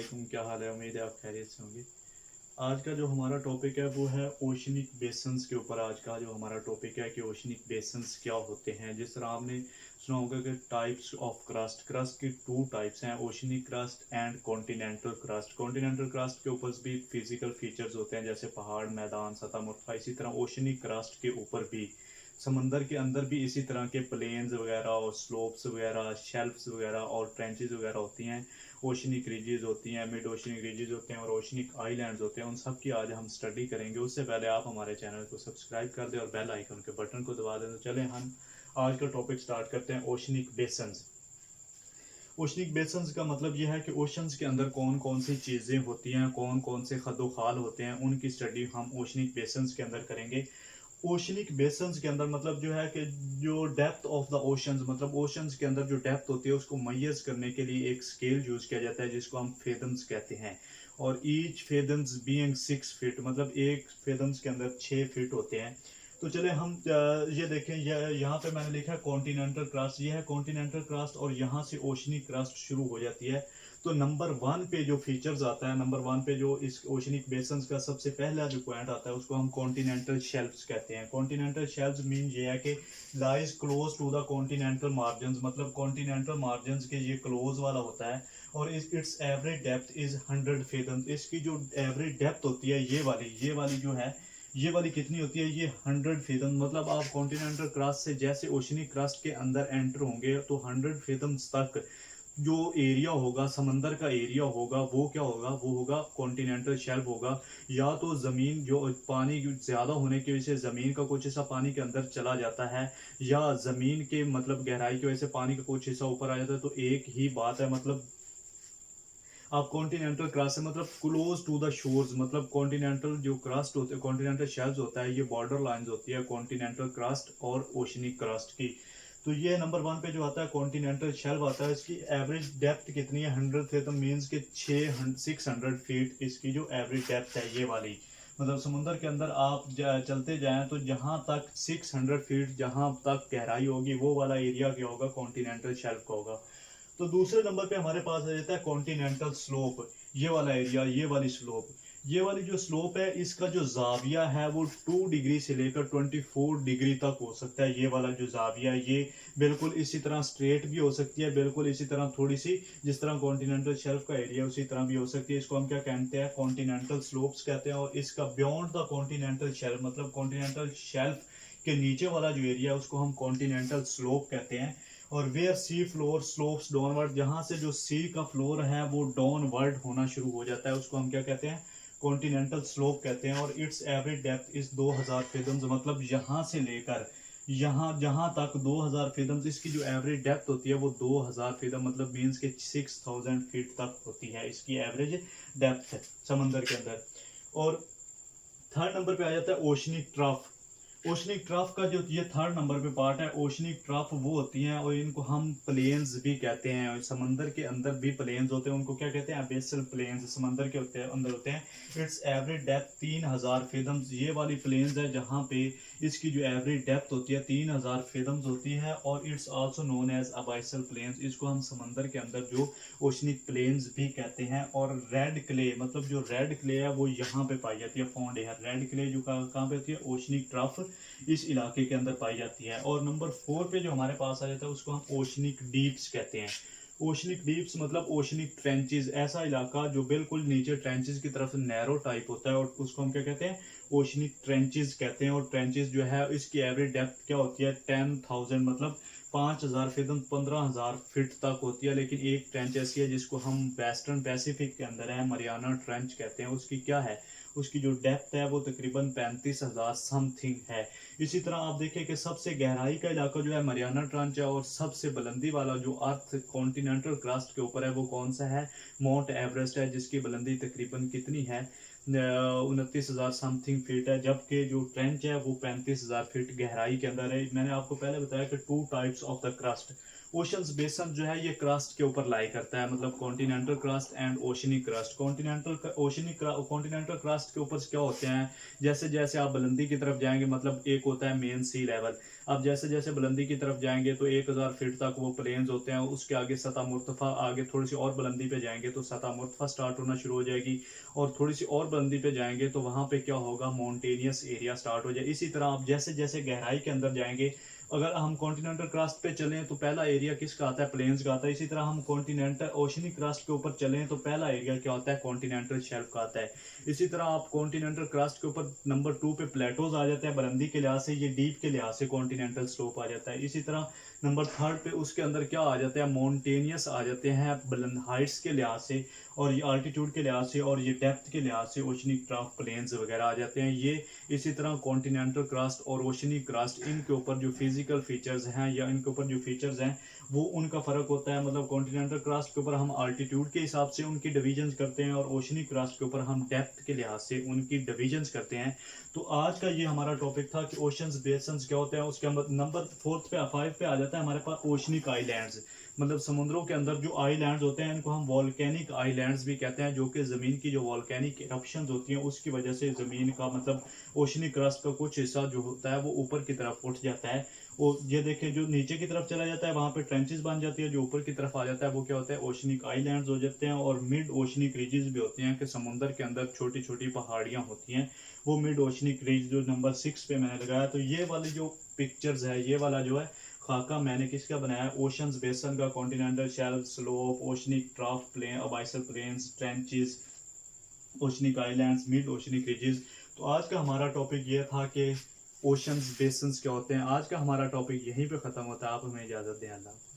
वालेकुम, क्या हाल है। उम्मीद है आप खैरियत से होंगे। आज का जो हमारा टॉपिक है वो है ओशनिक बेसन्स के ऊपर। आज का जो हमारा टॉपिक है कि ओशनिक बेसन्स क्या होते हैं। जिस तरह आपने सुना होगा कि टाइप्स ऑफ क्रस्ट क्रस्ट की टू टाइप्स हैं, oceanic crust and continental crust. Continental crust के ऊपर भी फिजिकल फीचर्स होते हैं जैसे पहाड़, मैदान, सतह मुर्खा। इसी तरह ओशनिक क्रस्ट के ऊपर भी, समंदर के अंदर भी इसी तरह के प्लेन्स वगैरह और स्लोप्स वगैरह, शेल्फ्स वगैरह और ट्रेंचेस वगैरह होती हैं। ओशनिक रिजेस होती हैं, मिड ओशनिक रिजेस होते हैं और ओशनिक आइलैंड्स होते हैं। उन सब की आज हम स्टडी करेंगे। उससे पहले आप हमारे चैनल को सब्सक्राइब कर दें और बेल आइकन के बटन को दबा दें। तो चलें हम आज का टॉपिक स्टार्ट करते हैं। ओशनिक बेसन्स। ओशनिक बेसन्स का मतलब यह है कि ओशंस के अंदर कौन कौन सी चीज़ें होती हैं, कौन कौन से खदोखाल होते हैं, उनकी स्टडी हम ओशनिक बेसन्स के अंदर करेंगे। ओशनिक बेसन्स के अंदर मतलब जो है कि जो डेप्थ ऑफ द ओशंस, मतलब ओशंस के अंदर जो डेप्थ होती है उसको मैयर्स करने के लिए एक स्केल यूज किया जाता है जिसको हम फेदम्स कहते हैं। और ईच फेदम्स बीइंग 6 फीट, मतलब एक फेदम्स के अंदर 6 फीट होते हैं। तो चले हम ये देखें, यहाँ पे मैंने लिखा है कॉन्टिनेंटल क्रस्ट। ये है कॉन्टिनेंटल क्रस्ट और यहाँ से ओशनिक क्रस्ट शुरू हो जाती है। तो नंबर 1 पे जो फीचर्स आता है, नंबर 1 पे जो इस ओशनिक बेसन्स का सबसे पहला जो पॉइंट आता है उसको हम कॉन्टिनेंटल शेल्फ्स कहते हैं। कॉन्टिनेंटल शेल्फ्स मीन ये है कि lies close to the continental margins, मतलब कॉन्टिनेंटल मार्जिन्स के ये क्लोज वाला होता है। और its average depth is 100 fathoms. इसकी जो एवरेज डेप्थ होती है ये वाली जो है, ये वाली कितनी होती है, ये 100 फेदम। मतलब आप कॉन्टिनेंटल क्रस्ट से जैसे ओशनिक क्रस्ट के अंदर एंटर होंगे तो 100 फेदम्स तक जो एरिया होगा, समंदर का एरिया होगा, वो क्या होगा, वो होगा कॉन्टिनेंटल शेल्फ होगा। या तो जमीन, जो पानी ज्यादा होने की वजह से जमीन का कुछ हिस्सा पानी के अंदर चला जाता है, या जमीन के मतलब गहराई की वजह से पानी का कुछ हिस्सा ऊपर आ जाता है। तो एक ही बात है, मतलब आप कॉन्टिनेंटल क्रस्ट से मतलब क्लोज टू द शोर्स, मतलब कॉन्टिनेंटल जो क्रस्ट होते हैं, कॉन्टिनेंटल शेल्फ होता है, ये बॉर्डर लाइंस होती है कॉन्टिनेंटल क्रस्ट और ओशनिक क्रस्ट की। तो ये नंबर 1 पे जो आता है कॉन्टिनेंटल शेल्फ आता है। इसकी एवरेज डेप्थ कितनी है, 100 फेथम, मीन्स के 600 फीट इसकी जो एवरेज डेप्थ है ये वाली। मतलब समुद्र के अंदर आप चलते जाएं तो जहां तक 600 फीट जहां तक गहराई होगी वो वाला एरिया क्या होगा, कॉन्टिनेंटल शेल्फ का होगा। तो दूसरे नंबर पे हमारे पास आ जाता है कॉन्टिनेंटल स्लोप। ये वाला एरिया, ये वाली स्लोप, ये वाली जो स्लोप है इसका जो जाविया है वो 2 डिग्री से लेकर 24 डिग्री तक हो सकता है। ये वाला जो जाविया, ये बिल्कुल इसी तरह स्ट्रेट भी हो सकती है, बिल्कुल इसी तरह थोड़ी सी जिस तरह कॉन्टिनेंटल शेल्फ का एरिया उसी तरह भी हो सकती है। इसको हम क्या कहते हैं, कॉन्टिनेंटल स्लोप्स कहते हैं। और इसका बियॉन्ड द कॉन्टिनेंटल शेल्फ, मतलब कॉन्टिनेंटल शेल्फ के नीचे वाला जो एरिया है उसको हम कॉन्टिनेंटल स्लोप कहते हैं। और where sea floor slopes downward, जहां से जो सी का फ्लोर है वो डाउनवर्ड होना शुरू हो जाता है उसको हम क्या कहते हैं, कॉन्टिनेंटल स्लोप कहते हैं। और इट्स एवरेज डेप्थ इज 2000 फेदम्स, मतलब यहाँ से लेकर यहाँ जहां तक 2000 फेदम्स इसकी जो एवरेज डेप्थ होती है वो 2000 फेदम, मतलब मीन्स के 6000 फीट तक होती है इसकी एवरेज डेप्थ समंदर के अंदर। और थर्ड नंबर पे आ जाता है ओशनिक ट्रफ। ओशनिक ट्रफ का जो ये थर्ड नंबर पे पार्ट है, ओशनिक ट्रफ वो होती हैं और इनको हम प्लेन्स भी कहते हैं। और समंदर के अंदर भी प्लेन्स होते हैं, उनको क्या कहते हैं, बेसल प्लेन्स समंदर के होते हैं, अंदर होते हैं। It's average depth 3000 फेदम्स। ये वाली प्लेन्स है जहाँ पे इसकी जो एवरेज डेप्थ होती है 3000 फेदम्स होती है। और it's also known as abyssal plains. इसको हम समंदर के अंदर जो ओशनिक प्लेन्स भी कहते हैं। और रेड क्ले, मतलब जो रेड क्ले है वो यहाँ पे पाई जाती है, फाउंड है रेड क्ले जो कहाँ पे होती है, ओशनिक ट्रफ इस इलाके के अंदर पाई जाती है। और नंबर 4 पे जो हमारे पास आ जाता है उसको हम ओशनिक डीप्स कहते हैं। ओशनिक डीप्स मतलब ओशनिक ट्रेंचेस, ऐसा इलाका जो बिल्कुल नीचे ट्रेंचेस की तरफ नैरो टाइप होता है और उसको हम क्या कहते हैं, ओशनिक ट्रेंचेस कहते हैं। और ट्रेंचेस जो है इसकी एवरेज डेप्थ क्या होती है, 10,000, मतलब 5000 फीट, 15000 फीट तक होती है। लेकिन एक ट्रेंच ऐसी है जिसको हम वेस्टर्न पैसिफिक के अंदर है, मरियाना ट्रेंच कहते हैं। उसकी क्या है, उसकी जो डेप्थ है वो तकरीबन 35,000 समथिंग है। इसी तरह आप देखें कि सबसे गहराई का इलाका जो है मरियाना ट्रेंच है। और सबसे बुलंदी वाला जो अर्थ कॉन्टिनेंटल क्रस्ट के ऊपर है वो कौन सा है, माउंट एवरेस्ट है, जिसकी बुलंदी तकरीबन कितनी है, 29,000 समथिंग फीट है। जबकि जो ट्रेंच है वो 35,000 फीट गहराई के अंदर है। मैंने आपको पहले बताया कि 2 types of the crust. Oceans बेसन जो है ये क्रस्ट के ऊपर लाई करता है, मतलब continental crust and oceanic crust. Continental crust के ऊपर क्या होते हैं, जैसे जैसे आप बुलंदी की तरफ जाएंगे, मतलब एक होता है मेन सी लेवल, अब जैसे जैसे बुलंदी की तरफ जाएंगे तो 1000 फीट तक वो प्लेन्स होते हैं, उसके आगे सतह मुर्तफा, आगे थोड़ी सी और बुलंदी पे जाएंगे तो सतह मुर्तफा स्टार्ट होना शुरू हो जाएगी, और थोड़ी सी और बुलंदी पे जाएंगे तो वहाँ पे क्या होगा, माउंटेनियस एरिया स्टार्ट हो जाए। इसी तरह आप जैसे जैसे गहराई के अंदर जाएंगे, अगर हम कॉन्टिनेंटल क्रस्ट पे चलें तो पहला एरिया किसका आता है, प्लेन्स का आता है। इसी तरह हम कॉन्टिनेंटल ओशनिक क्रस्ट के ऊपर चलें तो पहला एरिया क्या होता है, कॉन्टिनेंटल शेल्फ का आता है। इसी तरह आप कॉन्टिनेंटल क्रस्ट के ऊपर नंबर 2 पे प्लेटोज आ जाते हैं, बुलंदी के लिहाज से, ये डीप के लिहाज से कॉन्टिनेंटल स्लोप आ जाता है। इसी तरह नंबर 3 पे उसके अंदर क्या आ जाता है, माउंटेनियस आ जाते हैं बुलंद हाइट्स के लिहाज से, और ये आल्टीट्यूड के लिहाज से, और ये डेप्थ के लिहाज से ओशनिक ट्रफ प्लेन्स वगैरह आ जाते हैं ये। इसी तरह कॉन्टिनेंटल क्रस्ट और ओशनिक क्रस्ट, इनके ऊपर जो फिजिकल फीचर्स हैं या इनके ऊपर जो फीचर्स हैं वो उनका फ़र्क होता है। मतलब कॉन्टिनेंटल क्रस्ट के ऊपर हम आल्टीट्यूड के हिसाब से उनकी डिवीजन्स करते हैं, और ओशनिक क्रस्ट के ऊपर हम डेप्थ के लिहाज से उनकी डिवीजन्स करते हैं। तो आज का ये हमारा टॉपिक था कि ओशंस बेसन्स क्या होते हैं। उसके नंबर 4 पे 5 पे आ जाता है हमारे पास ओशनिक आइलैंड्स, मतलब समुद्रों के अंदर जो आइलैंड्स होते हैं इनको हम वॉल्केनिक आइलैंड्स भी कहते हैं, जो कि ज़मीन की जो वॉल्केनिक इरप्शंस होती हैं उसकी वजह से ज़मीन का मतलब ओशनिक क्रस्ट का कुछ हिस्सा जो होता है वो ऊपर की तरफ उठ जाता है। और ये देखें, जो नीचे की तरफ चला जाता है वहाँ पे ट्रेंचेस बन जाती है, जो ऊपर की तरफ आ जाता है वो क्या होता है, ओशनिक आइलैंड्स हो जाते हैं। और मिड ओशनिक रीजेस भी होती हैं कि समुद्र के अंदर छोटी छोटी पहाड़ियाँ होती हैं, वो मिड ओशनिक रीज जो नंबर 6 पे मैंने लगाया। तो ये वाली जो पिक्चर्स है, ये वाला जो है खाका मैंने किसका बनाया है, ओशंस बेसन का, continental shelf, slope, oceanic trough plain, abyssal plains, trenches, oceanic islands, mid oceanic ridges. तो आज का हमारा टॉपिक ये था कि ओशंस बेसन्स क्या होते हैं। आज का हमारा टॉपिक यहीं पे ख़त्म होता है। आप हमें इजाज़त दें। अल्लाह।